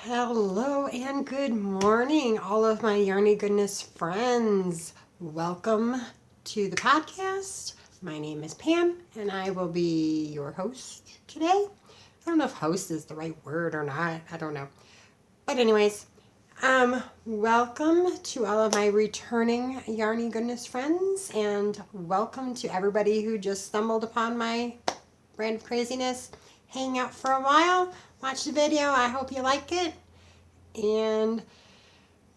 Hello and good morning, all of my Yarny Goodness friends. Welcome to the podcast. My name is Pam, and I will be your host today. I don't know if host is the right word or not. I don't know. But anyways, welcome to all of my returning Yarny Goodness friends, and welcome to everybody who just stumbled upon my brand of craziness. Hang out for a while, watch the video. I hope you like it. And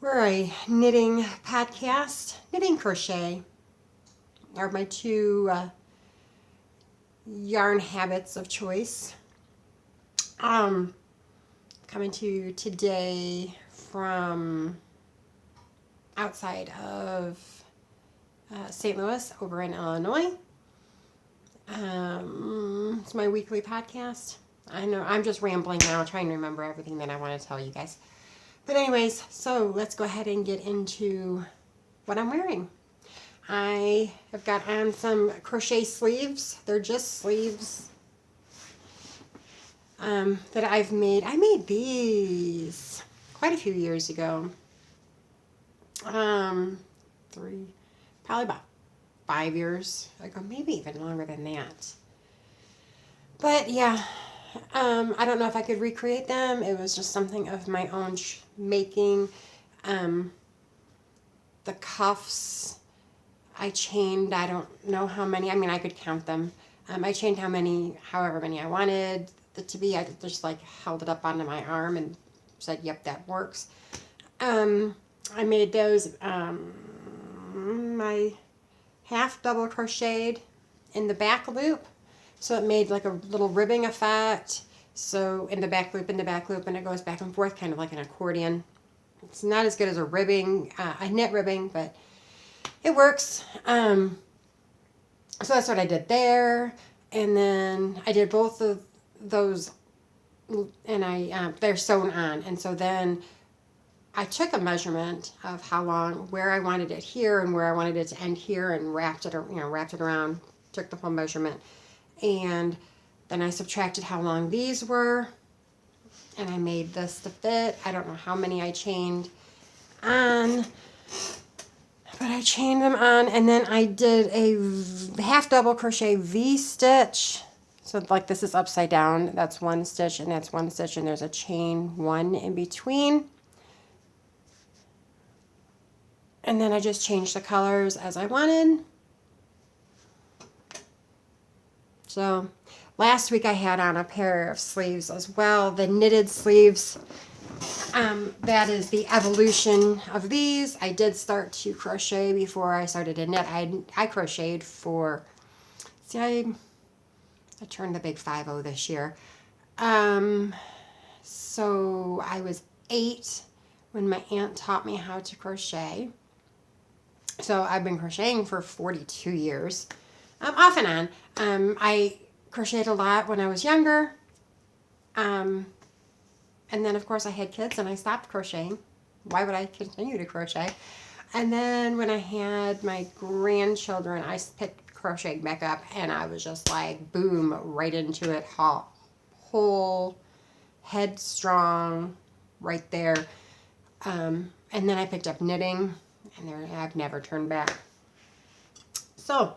we're a knitting podcast. Knitting crochet are my two yarn habits of choice. Coming to you today from outside of St. Louis, over in Illinois. It's my weekly podcast. I know I'm just rambling now, trying to remember everything that I want to tell you guys. But anyways, so let's go ahead and get into what I'm wearing. I have got on some crochet sleeves. They're just sleeves that I've made. I made these quite a few years ago. Probably about 5 years ago, maybe even longer than that. But yeah, I don't know if I could recreate them. It was just something of my own making. The cuffs I chained, I don't know how many. I mean, I could count them. I chained however many I wanted it to be. I just like held it up onto my arm and said, yep, that works. I made those, my half double crocheted in the back loop. So it made like a little ribbing effect. So in the back loop, and it goes back and forth, kind of like an accordion. It's not as good as a ribbing, a knit ribbing, but it works. So that's what I did there. And then I did both of those, and they're sewn on. And so then I took a measurement of how long, where I wanted it here and where I wanted it to end here, and wrapped it around, took the whole measurement. And then I subtracted how long these were, and I made this to fit. I don't know how many I chained on, but I chained them on, and then I did a half double crochet V-stitch. So like this is upside down. That's one stitch, and that's one stitch, and there's a chain one in between. And then I just changed the colors as I wanted. So last week I had on a pair of sleeves as well, the knitted sleeves. That is the evolution of these. I did start to crochet before I started to knit. I crocheted for, I turned the big 5-0 this year. So I was 8 when my aunt taught me how to crochet. So I've been crocheting for 42 years, off and on. I crocheted a lot when I was younger. And then, of course, I had kids and I stopped crocheting. Why would I continue to crochet? And then when I had my grandchildren, I picked crocheting back up, and I was just like, boom, right into it. Whole headstrong right there. And then I picked up knitting, and I've never turned back. So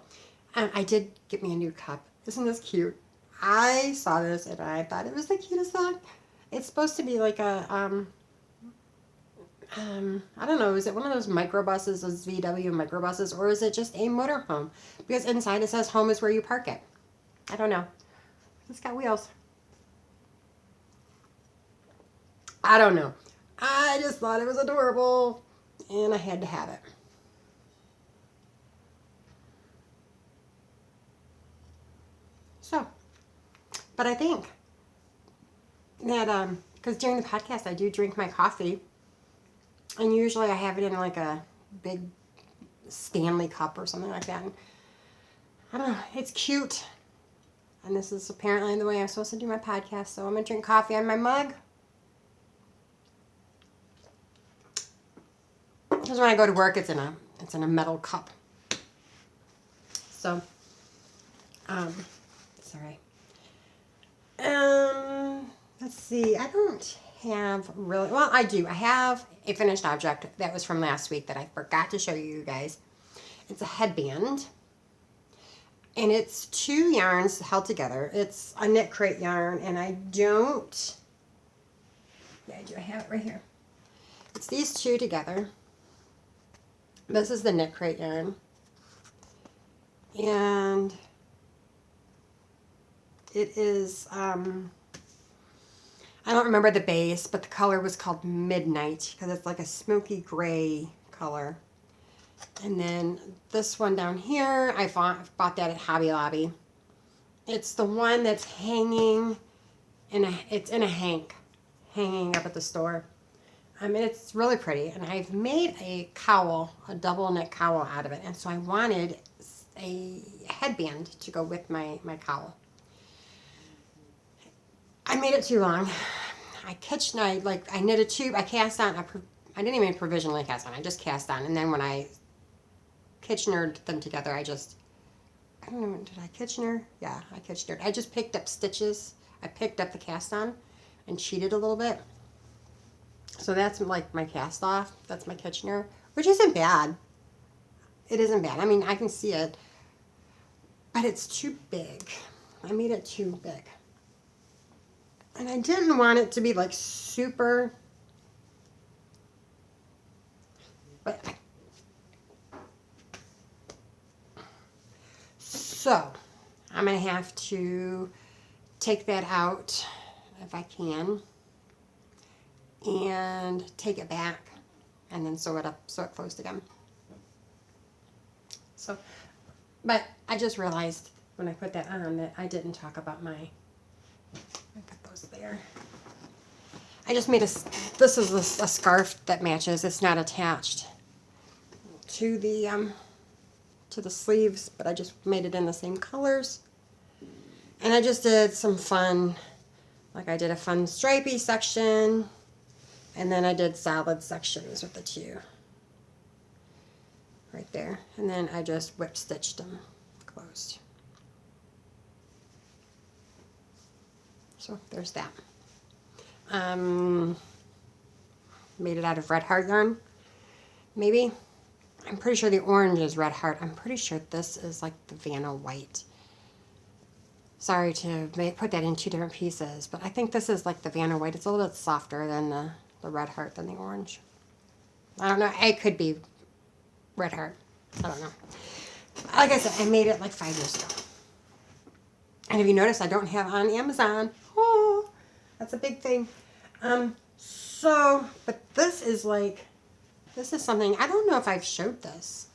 I did get me a new cup. Isn't this cute? I saw this and I thought it was the cutest thing. It's supposed to be like a, I don't know, is it one of those microbuses, those VW microbuses, or is it just a motorhome? Because inside it says home is where you park it. I don't know. It's got wheels. I don't know. I just thought it was adorable, and I had to have it. So, but I think that, because during the podcast I do drink my coffee, and usually I have it in like a big Stanley cup or something like that. And I don't know, it's cute. And this is apparently the way I'm supposed to do my podcast, so I'm going to drink coffee on my mug. Because when I go to work, it's in a metal cup. So, sorry. Let's see. I don't have really, well, I do. I have a finished object that was from last week that I forgot to show you guys. It's a headband. And it's 2 yarns held together. It's a knit crate yarn, and I don't, yeah, I do. I have it right here. It's these 2 together. This is the knit crate yarn. And it is, I don't remember the base, but the color was called Midnight because it's like a smoky gray color. And then this one down here, I bought that at Hobby Lobby. It's the one that's hanging it's in a hank, hanging up at the store. I mean, it's really pretty. And I've made a cowl, a double knit cowl out of it. And so I wanted a headband to go with my cowl. I made it too long. I knitted 2, I cast on, I didn't even provisionally cast on, I just cast on. And then when I Kitchenered them together, I don't know, did I Kitchener? Yeah, I Kitchenered. I just picked up stitches. I picked up the cast on and cheated a little bit. So that's like my cast off. That's my Kitchener, which isn't bad. It isn't bad. I mean, I can see it, but it's too big. I made it too big. And I didn't want it to be like super, but so I'm going to have to take that out if I can and take it back and then sew it up so it closed again. So, but I just realized when I put that on that I didn't talk about I put those there. I just made this is a scarf that matches. It's not attached to the sleeves, but I just made it in the same colors. And I just did some fun, like I did a fun stripey section, and then I did solid sections with the 2 right there. And then I just whip stitched them closed. So there's that. Made it out of Red Heart yarn, maybe. I'm pretty sure the orange is Red Heart. I'm pretty sure this is like the Vanna White. Sorry to put that in 2 different pieces, but I think this is like the Vanna White. It's a little bit softer than the Red Heart than the orange. I don't know. It could be Red Heart. I don't know. Like I said, I made it like 5 years ago. And if you notice, I don't have it on Amazon. Oh, that's a big thing. But this is like, this is something, I don't know if I've showed this.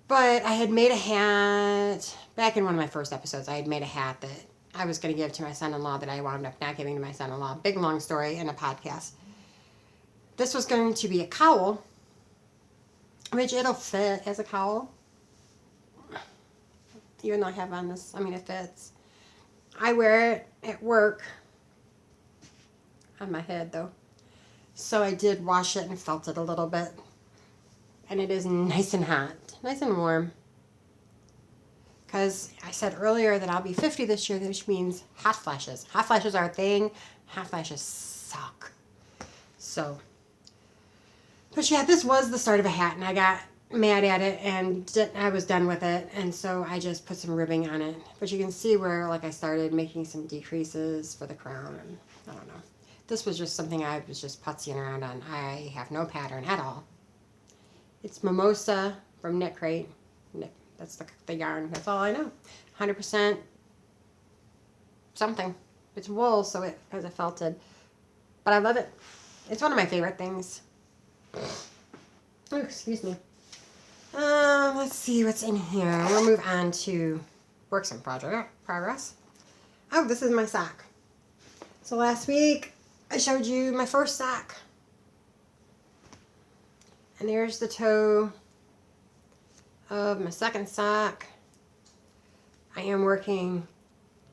But I had made a hat, back in one of my first episodes, I had made a hat that I was going to give to my son-in-law that I wound up not giving to my son-in-law. Big, long story in a podcast. This was going to be a cowl, which it'll fit as a cowl. Even though I have on this, I mean, it fits. I wear it at work, on my head though. So I did wash it and felt it a little bit. And it is nice and hot, nice and warm. Because I said earlier that I'll be 50 this year, which means hot flashes. Hot flashes are a thing. Hot flashes suck. So, but yeah, this was the start of a hat, and I got mad at it, and I was done with it, and so I just put some ribbing on it. But you can see where, like, I started making some decreases for the crown, and I don't know. This was just something I was just putzing around on. I have no pattern at all. It's Mimosa from Knit Crate. That's the yarn. That's all I know. 100% something. It's wool, so it has a felted. But I love it. It's one of my favorite things. Oh, excuse me. Let's see what's in here. We'll move on to works in progress. Oh, this is my sock. So last week, I showed you my first sock. And there's the toe of my second sock. I am working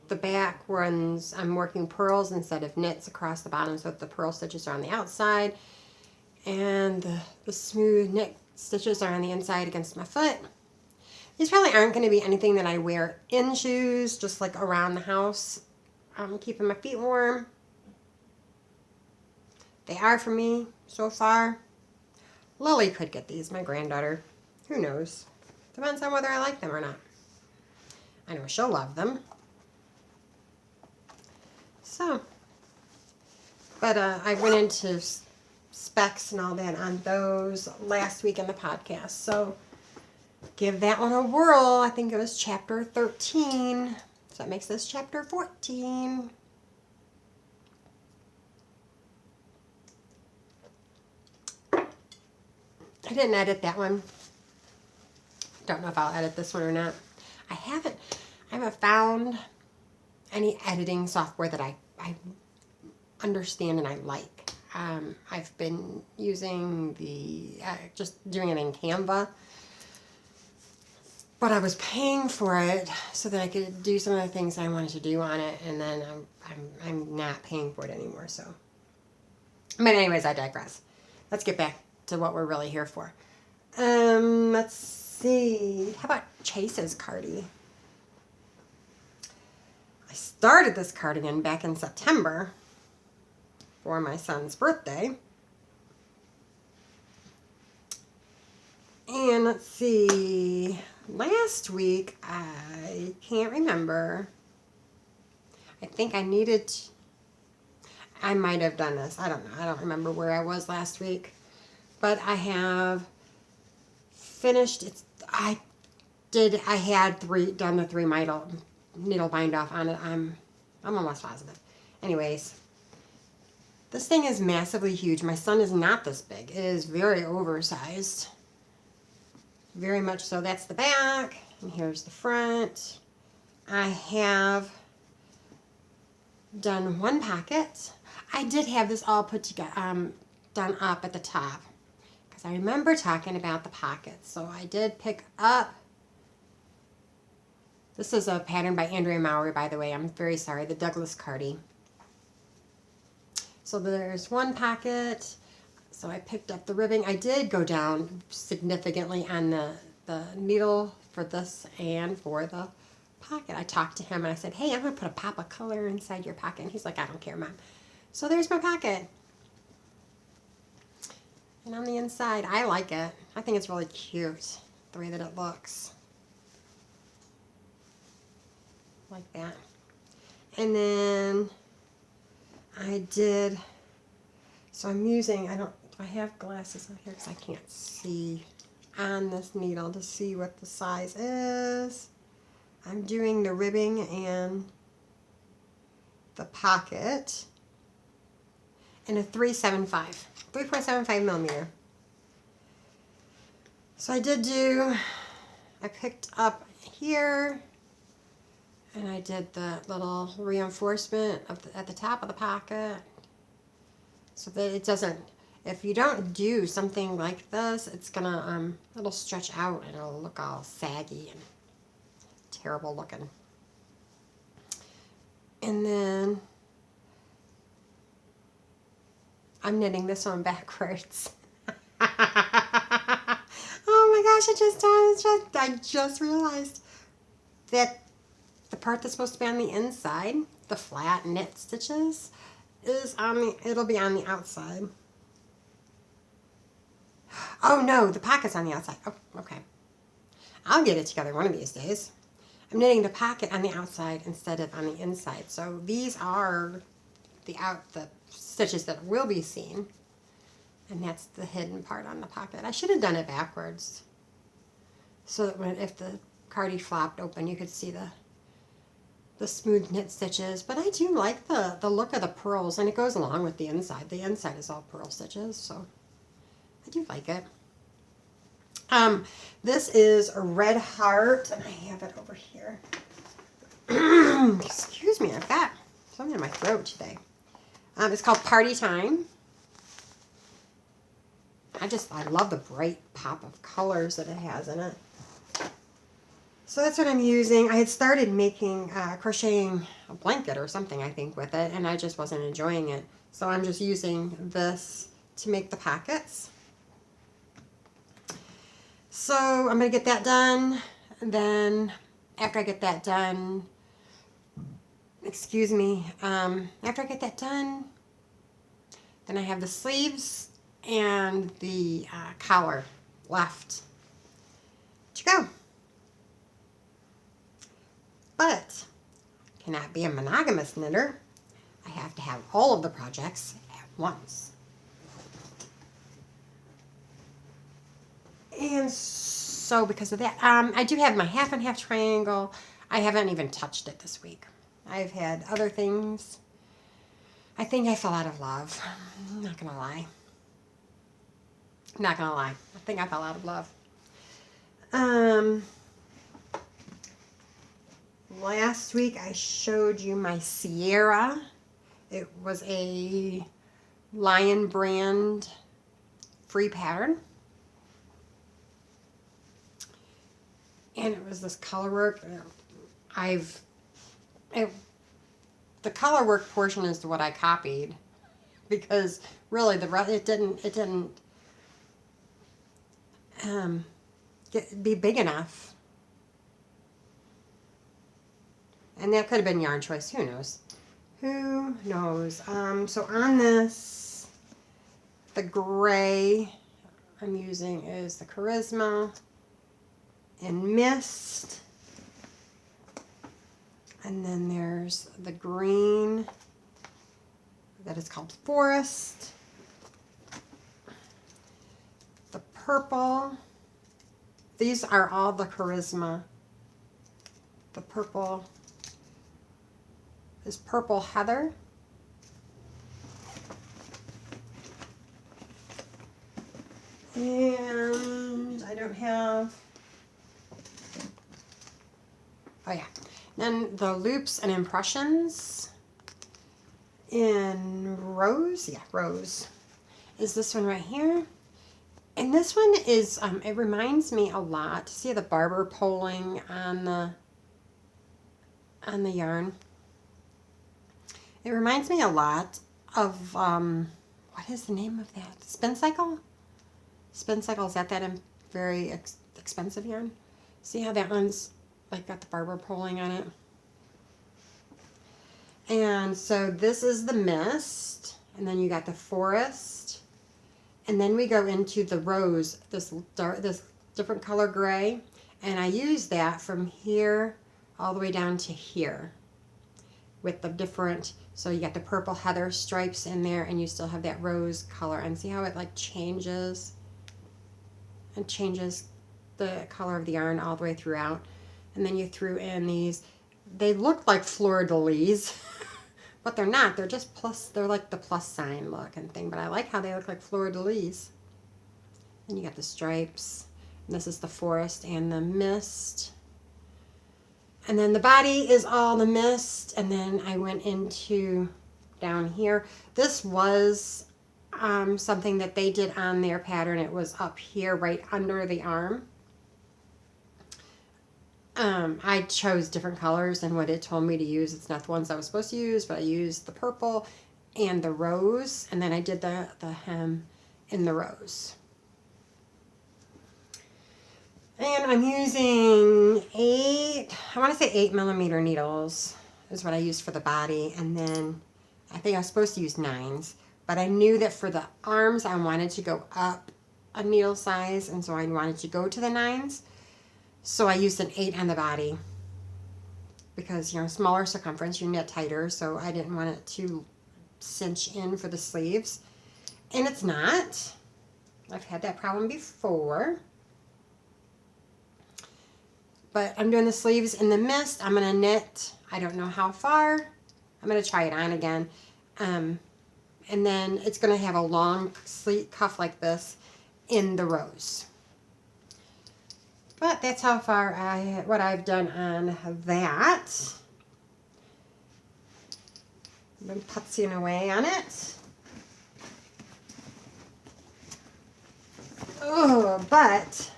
the back ones. I'm working purls instead of knits across the bottom, so the purl stitches are on the outside. And the smooth knit stitches are on the inside against my foot. These probably aren't going to be anything that I wear in shoes, just like around the house. I'm keeping my feet warm. They are for me so far. Lily could get these, my granddaughter. Who knows? Depends on whether I like them or not. I know she'll love them. So, but I went into specs and all that on those last week in the podcast. So give that one a whirl. I think it was chapter 13. So that makes this chapter 14. I didn't edit that one. Don't know if I'll edit this one or not. I haven't found any editing software that I understand and I like. I've been using just doing it in Canva, but I was paying for it so that I could do some of the things I wanted to do on it, and then I'm not paying for it anymore. So, but anyways, I digress. Let's get back to what we're really here for. Let's see. How about Chase's cardi? I started this cardigan back in September for my son's birthday. And let's see, last week, I can't remember. I think I might have done this. I don't know. I don't remember where I was last week. But I have finished. I had done the 3 needle bind off on it. I'm almost positive. Anyways, this thing is massively huge. My son is not this big. It is very oversized. Very much so. That's the back, and here's the front. I have done 1 pocket. I did have this all put together, done up at the top, because I remember talking about the pockets. So I did pick up. This is a pattern by Andrea Mowry, by the way. I'm very sorry. The Douglas Cardi. So there's 1 pocket. So I picked up the ribbing. I did go down significantly on the needle for this and for the pocket. I talked to him and I said, hey, I'm going to put a pop of color inside your pocket. And he's like, I don't care, Mom. So there's my pocket. And on the inside, I like it. I think it's really cute, the way that it looks. Like that. And then I did, so I'm using, do I have glasses on here because I can't see on this needle to see what the size is. I'm doing the ribbing and the pocket in a 3.75 millimeter. So I picked up here and I did the little reinforcement at the top of the pocket so that it doesn't, if you don't do something like this, it's gonna, it'll stretch out and it'll look all saggy and terrible looking. And then I'm knitting this one backwards. Oh my gosh, I just realized that the part that's supposed to be on the inside, the flat knit stitches, it'll be on the outside. Oh no, the pocket's on the outside. Oh, okay. I'll get it together one of these days. I'm knitting the pocket on the outside instead of on the inside. So these are the stitches that will be seen. And that's the hidden part on the pocket. I should have done it backwards. So that if the cardi flopped open, you could see the smooth knit stitches. But I do like the look of the pearls, and it goes along with the inside. The inside is all pearl stitches, so I do like it. This is a Red Heart, and I have it over here. Excuse me, I've got something in my throat today. It's called Party Time. I love the bright pop of colors that it has in it. So that's what I'm using. I had started crocheting a blanket or something, I think, with it, and I just wasn't enjoying it. So I'm just using this to make the pockets. So I'm going to get that done. And then after I get that done, after I get that done, Then I have the sleeves and the collar left to go. But cannot be a monogamous knitter. I have to have all of the projects at once. And so because of that, I do have my half and half triangle. I haven't even touched it this week. I've had other things. I think I fell out of love. I'm not gonna lie. Not gonna lie. I think I fell out of love. Last week I showed you my Sierra. It was a Lion brand free pattern. And it was this color work. The color work portion is what I copied, because really the rest it didn't be big enough. And that could have been yarn choice. Who knows? Who knows? So on this, the gray I'm using is the Charisma in Mist. And then there's the green that is called Forest. The purple. These are all the Charisma. The purple is Purple Heather. And I don't have... Oh yeah. Then the Loops and Impressions in Rose. Yeah, Rose is this one right here. And this one is, it reminds me a lot. See the barber poling on the yarn? It reminds me a lot of, what is the name of that? Spin Cycle? Spin Cycle, is that very expensive yarn? See how that one's like got the barber poling on it? And so this is the Mist, and then you got the Forest, and then we go into the Rose, this different color gray, and I use that from here all the way down to here with the different, so you got the Purple Heather stripes in there, and you still have that rose color, and see how it like changes and changes the color of the yarn all the way throughout. And then you threw in these, they look like fleur-de-lis, but they're not. They're just plus, they're like the plus sign look and thing, but I like how they look like fleur-de-lis. Then you got the stripes, and this is the Forest and the Mist. And then the body is all the Mist, and then I went into down here. This was something that they did on their pattern. It was up here right under the arm. I chose different colors than what it told me to use. It's not the ones I was supposed to use, but I used the purple and the rose, and then I did the hem in the rose. And I'm using 8mm needles is what I used for the body, and then I think I was supposed to use 9s, but I knew that for the arms I wanted to go up a needle size, and so I wanted to go to the 9s. So I used an 8 on the body because, you know, smaller circumference, you knit tighter, so I didn't want it to cinch in for the sleeves. And it's not. I've had that problem before. But I'm doing the sleeves in the Mist. I'm going to knit, I don't know how far. I'm going to try it on again. And then it's going to have a long sleeve cuff like this in the Rose. But that's how far what I've done on that. I've been putzing away on it. Oh, but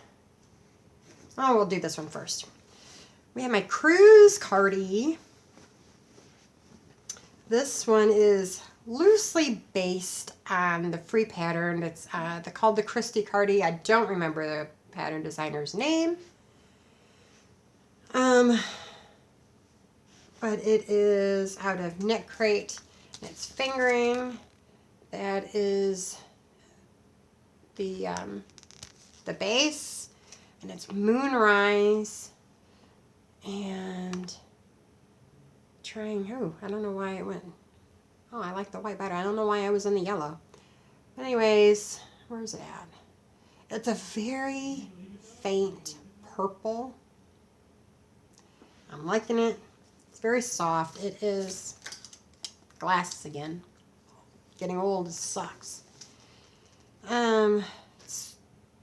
we'll do this one first. We have my Cruise Cardi. This one is loosely based on the free pattern that's called the Christy Cardi. I don't remember the pattern designer's name. But it is out of Knit Crate. It's fingering. That is the base, and it's Moonrise, and trying, I don't know why it went, I like the white better. I don't know why I was in the yellow. Anyways, where's it at? It's a very faint purple. I'm liking it. It's very soft. It is glasses again. Getting old sucks.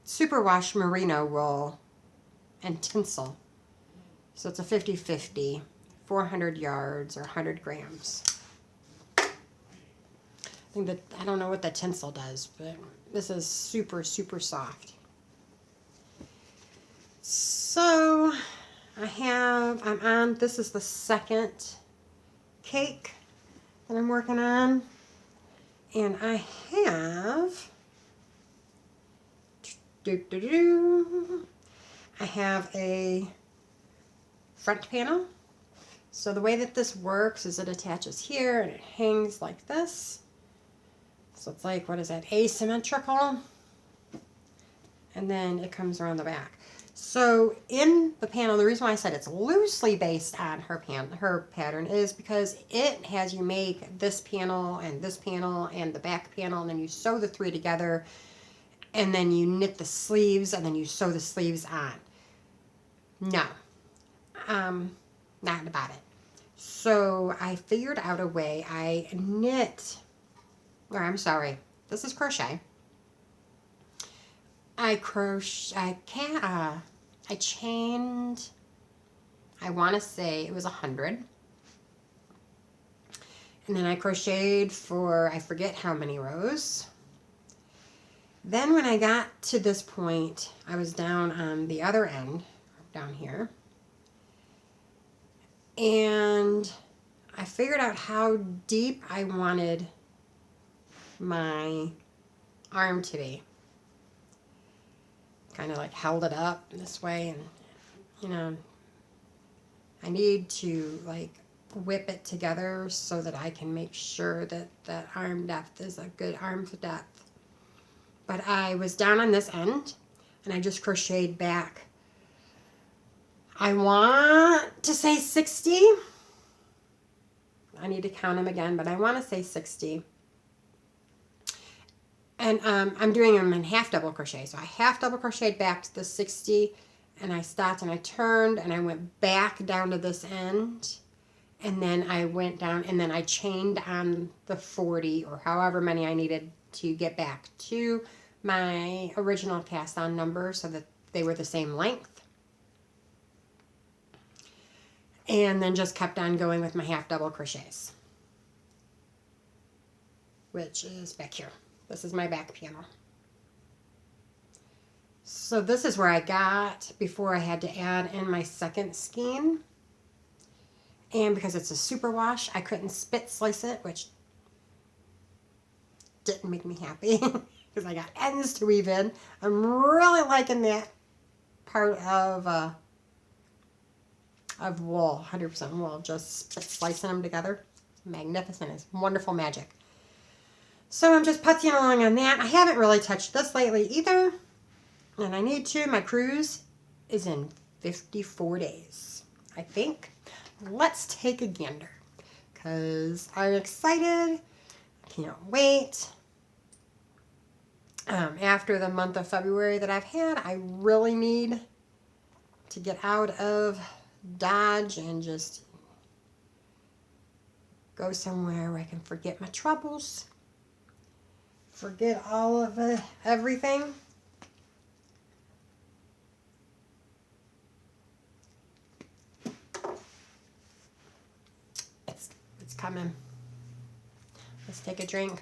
Superwash merino wool and tinsel. So it's a 50-50, 400 yards or 100 grams. I don't know what the tinsel does, but this is super, super soft. So I'm on, this is the second cake that I'm working on. And I have, I have a front panel. So the way that this works is it attaches here and it hangs like this. So it's like, what is that, asymmetrical? And then it comes around the back. So in the panel, the reason why I said it's loosely based on her pattern is because it has you make this panel and the back panel, and then you sew the three together, and then you knit the sleeves, and then you sew the sleeves on. No, not about it. So I figured out a way. This is crochet. I chained, I want to say it was 100. And then I crocheted for, I forget how many rows. Then when I got to this point, I was down on the other end, down here. And I figured out how deep I wanted my arm to be. Kind of like held it up this way, and I need to like whip it together so that I can make sure that that arm depth is a good arm depth. But I was down on this end and I just crocheted back. I want to say 60. I need to count them again, but I want to say 60. And I'm doing them in half double crochet. So I half double crocheted back to the 60, and I stopped and I turned and I went back down to this end, and then I went down and then I chained on the 40 or however many I needed to get back to my original cast on number so that they were the same length. And then just kept on going with my half double crochets, which is back here. This is my back panel. So this is where I got before I had to add in my second skein. And because it's a super wash, I couldn't spit slice it, which didn't make me happy because I got ends to weave in. I'm really liking that part of wool, 100% wool, just spit slicing them together. Magnificent. It's wonderful magic. So I'm just putzing along on that. I haven't really touched this lately either, and I need to. My cruise is in 54 days, I think. Let's take a gander because I'm excited. Can't wait. After the month of February that I've had, I really need to get out of Dodge and just go somewhere where I can forget my troubles. Forget all of everything. It's coming. Let's take a drink.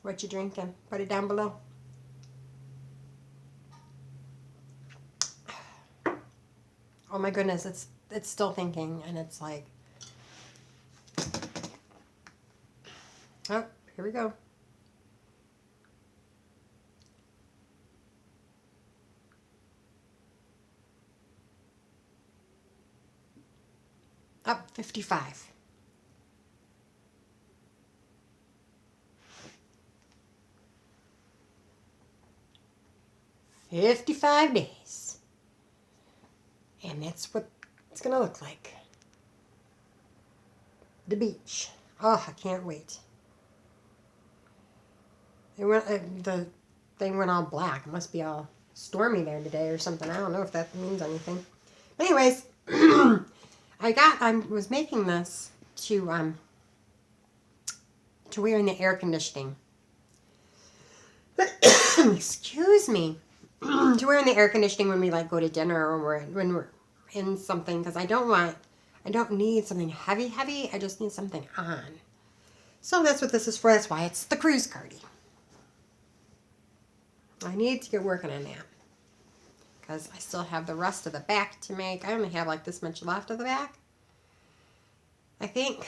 What you drinking? Put it down below. Oh my goodness, it's still thinking, and it's like, oh, here we go. Up 55. 55 days. And that's what it's going to look like. The beach. Oh, I can't wait. The thing went all black. It must be all stormy there today or something. I don't know if that means anything. Anyways, I was making this to wear in the air conditioning. Excuse me. To wear in the air conditioning when we like go to dinner or when we're in something, because I don't need something heavy. I just need something on. So that's what this is for. That's why it's the cruise cardi. I need to get working on that because I still have the rest of the back to make. I only have like this much left of the back, I think.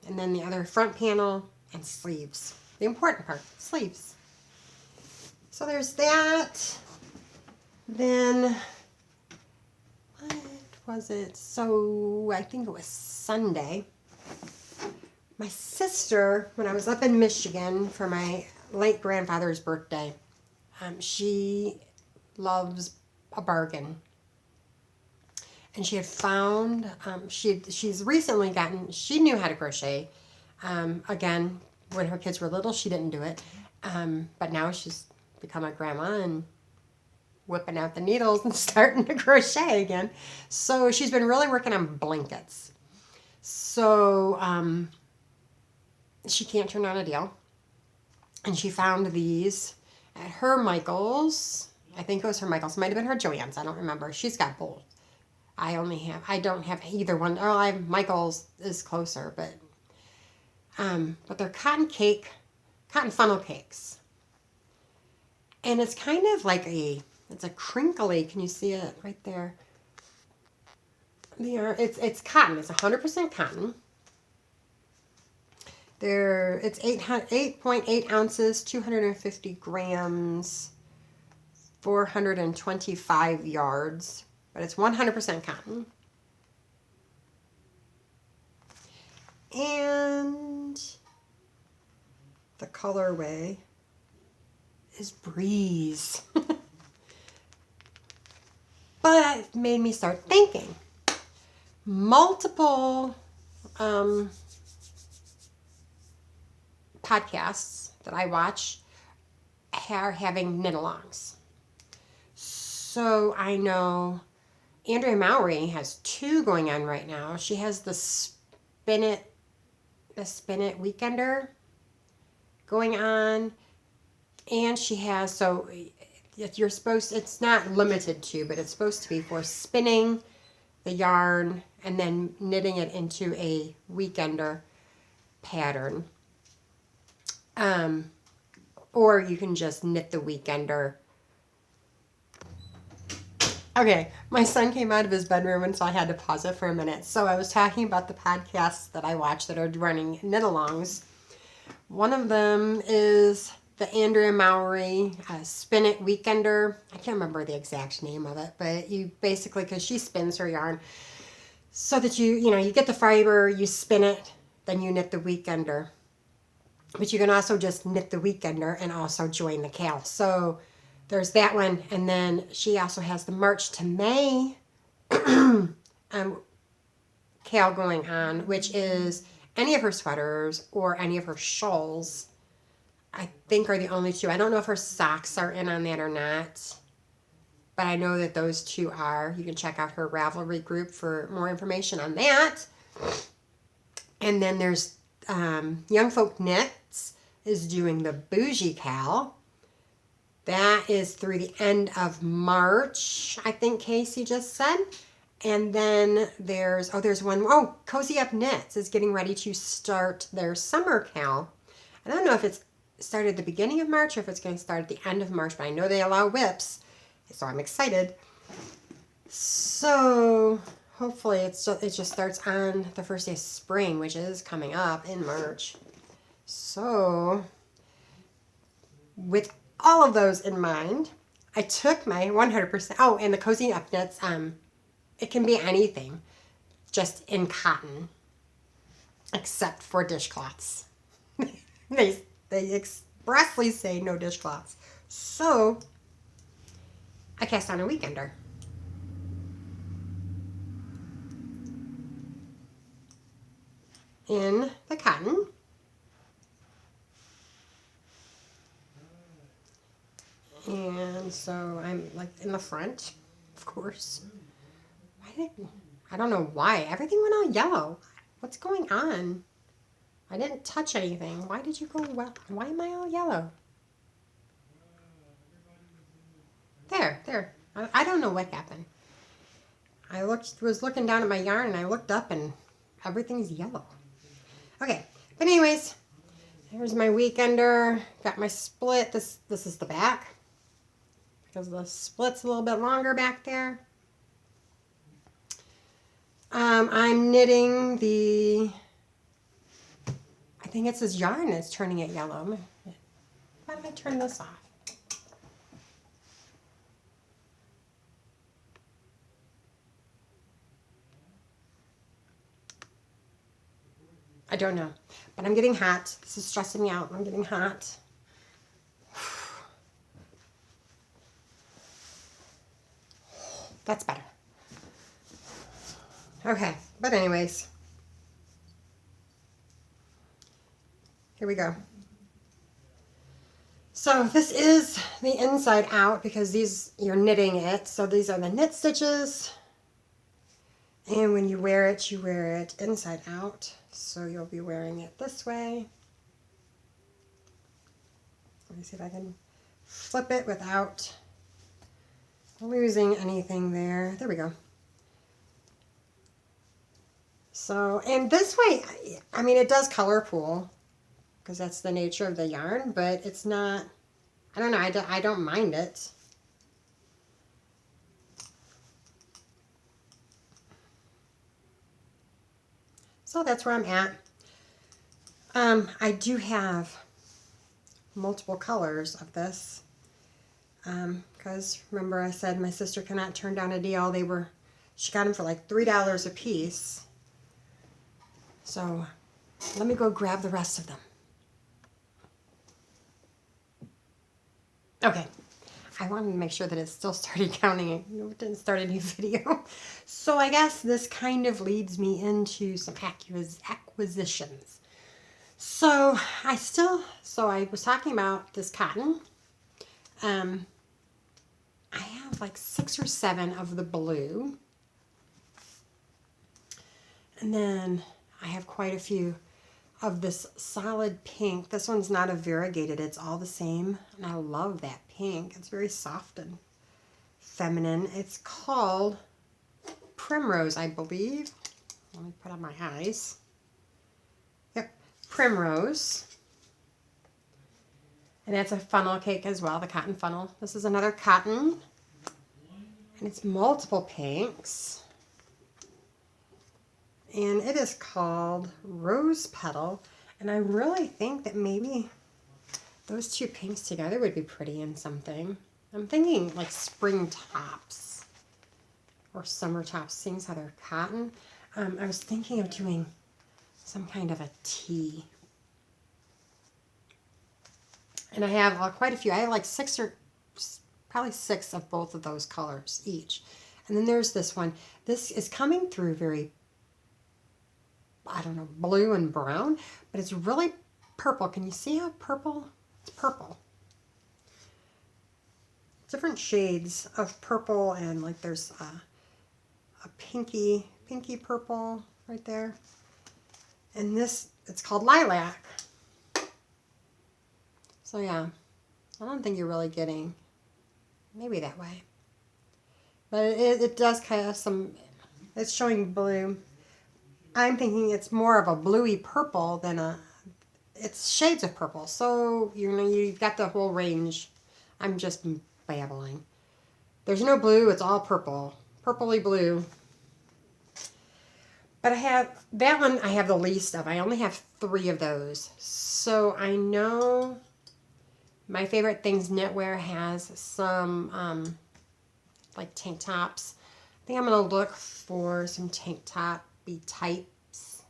And then the other front panel and sleeves. The important part, sleeves. So there's that. Then, what was it? So I think it was Sunday. My sister, when I was up in Michigan for my late grandfather's birthday, she loves a bargain. And she had found, she's recently gotten, she knew how to crochet. Again, when her kids were little, she didn't do it. But now she's become a grandma and whipping out the needles and starting to crochet again. So she's been really working on blankets. So she can't turn down a deal. And she found these at her Michaels. I think it was her Michaels. It might have been her Joann's. I don't remember. She's got both. I don't have either one. Oh, Michaels is closer, but they're cotton funnel cakes. And it's kind of like it's a crinkly, can you see it right there? It's cotton, it's 100% cotton. It's 8.8 ounces, 250 grams, 425 yards, but it's 100% cotton. And the colorway is Breeze. But it made me start thinking. Multiple podcasts that I watch are having knit-alongs. So I know Andrea Mowry has 2 going on right now. She has the Spin It Weekender going on. And she has, so it's not limited to, but it's supposed to be for spinning the yarn and then knitting it into a weekender pattern. Or you can just knit the weekender. Okay, my son came out of his bedroom and so I had to pause it for a minute. So I was talking about the podcasts that I watch that are running knit-alongs. One of them is the Andrea Mowry Spin It Weekender. I can't remember the exact name of it, but you basically, because she spins her yarn, so that you get the fiber, you spin it, then you knit the weekender. But you can also just knit the weekender and also join the cal. So there's that one, and then she also has the March to May cal going on, which is any of her sweaters or any of her shawls. I think are the only 2. I don't know if her socks are in on that or not, but I know that those 2 are. You can check out her Ravelry group for more information on that. And then there's Young Folk Knits is doing the Bougie Cal. That is through the end of March, I think Casey just said. And then there's one, Cozy Up Knits is getting ready to start their summer cal. I don't know if it's started at the beginning of March or if it's going to start at the end of March, but I know they allow whips, so I'm excited. So hopefully it just starts on the first day of spring, which is coming up in March. So with all of those in mind, I took my 100%, and the Cozy Up Knits, it can be anything, just in cotton, except for dishcloths. They expressly say no dishcloths. So I cast on a weekender. In the cotton. And so I'm like in the front, of course. I don't know why. Everything went all yellow. What's going on? I didn't touch anything. Why did you go well? Why am I all yellow? There. I don't know what happened. I was looking down at my yarn and I looked up and everything's yellow. Okay, but anyways, here's my weekender. Got my split. This is the back because the split's a little bit longer back there. I'm knitting I think it's this yarn that's turning it yellow. Why did I turn this off? I don't know, but I'm getting hot. This is stressing me out. I'm getting hot. That's better. Okay, but anyways, here we go. So this is the inside out because you're knitting it. So these are the knit stitches. And when you wear it inside out. So you'll be wearing it this way. Let me see if I can flip it without losing anything there. There we go. So, and this way, I mean, it does color pool because that's the nature of the yarn, but it's not, I don't know, I don't mind it. So that's where I'm at. I do have multiple colors of this because remember I said my sister cannot turn down a deal. She got them for like $3 a piece. So let me go grab the rest of them. Okay, I wanted to make sure that it still started counting. It didn't start a new video. So I guess this kind of leads me into some acquisitions. So I was talking about this cotton. I have like 6 or 7 of the blue. And then I have quite a few of this solid pink. This one's not a variegated, it's all the same. And I love that pink. It's very soft and feminine. It's called Primrose, I believe. Let me put on my eyes. Yep, Primrose. And that's a funnel cake as well, the cotton funnel. This is another cotton. And it's multiple pinks. And it is called Rose Petal. And I really think that maybe those two pinks together would be pretty in something. I'm thinking like spring tops or summer tops, seeing how they're cotton. I was thinking of doing some kind of a tee. And I have quite a few. I have like probably 6 of both of those colors each. And then there's this one. This is coming through very, I don't know, blue and brown, but it's really purple. Can you see how purple? It's purple. Different shades of purple, and like there's a pinky purple right there. And this, it's called Lilac. So yeah, I don't think you're really getting, maybe that way. But it does kind of it's showing blue. I'm thinking it's more of a bluey purple than it's shades of purple. So, you've got the whole range. I'm just babbling. There's no blue, it's all purple. Purpley blue. But I have, that one I have the least of. I only have 3 of those. So I know my Favorite Things Knitwear has some like tank tops. I think I'm going to look for some tank top-y types.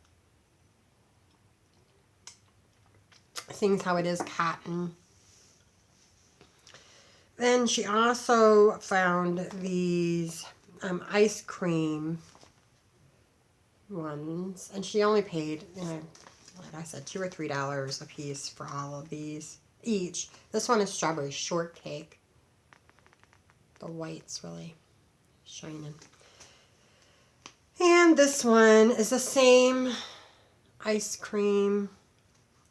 Seeing how it is cotton. Then she also found these ice cream ones, and she only paid, like I said, $2 or $3 a piece for all of these each. This one is strawberry shortcake. The white's really shining. And this one is the same ice cream,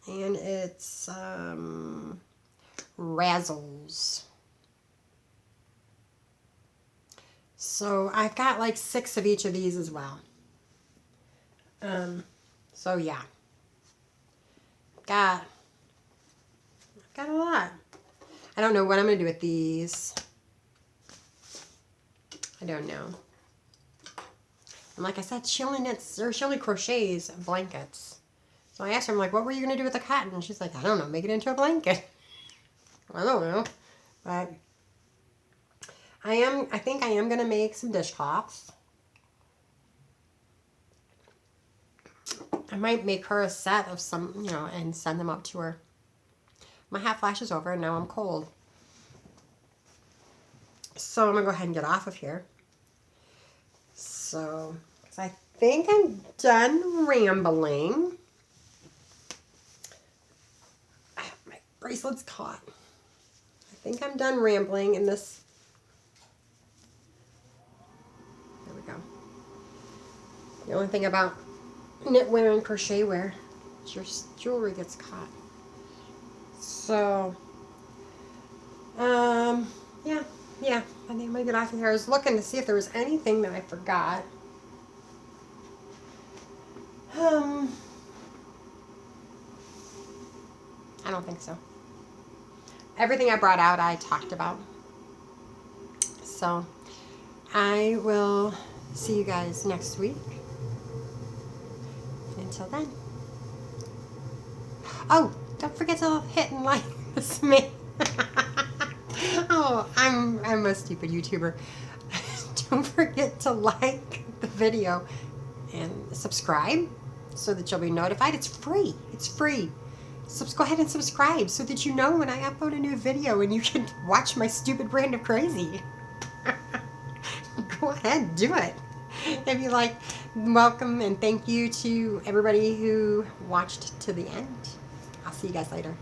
and it's Razzles. So I've got like 6 of each of these as well. So yeah, got a lot. I don't know what I'm gonna do with these. I don't know. And like I said, she only crochets blankets. So I asked her, I'm like, what were you gonna do with the cotton? And she's like, I don't know, make it into a blanket. I don't know, but I think I am gonna make some dishcloths. I might make her a set of some, and send them up to her. My hot flash is over and now I'm cold. So I'm going to go ahead and get off of here. So, because I think I'm done rambling. My bracelet's caught. I think I'm done rambling in this. There we go. The only thing about knitwear and crochet wear is your jewelry gets caught. So, yeah, I think I'm gonna get off of here. I was looking to see if there was anything that I forgot. I don't think so. Everything I brought out, I talked about. So, I will see you guys next week. Until then. Oh, don't forget to hit and like this me. Oh, I'm a stupid YouTuber. Don't forget to like the video and subscribe so that you'll be notified. It's free. It's free. Go ahead and subscribe so that you know when I upload a new video and you can watch my stupid brand of crazy. Go ahead, do it. If you like, welcome and thank you to everybody who watched to the end. I'll see you guys later.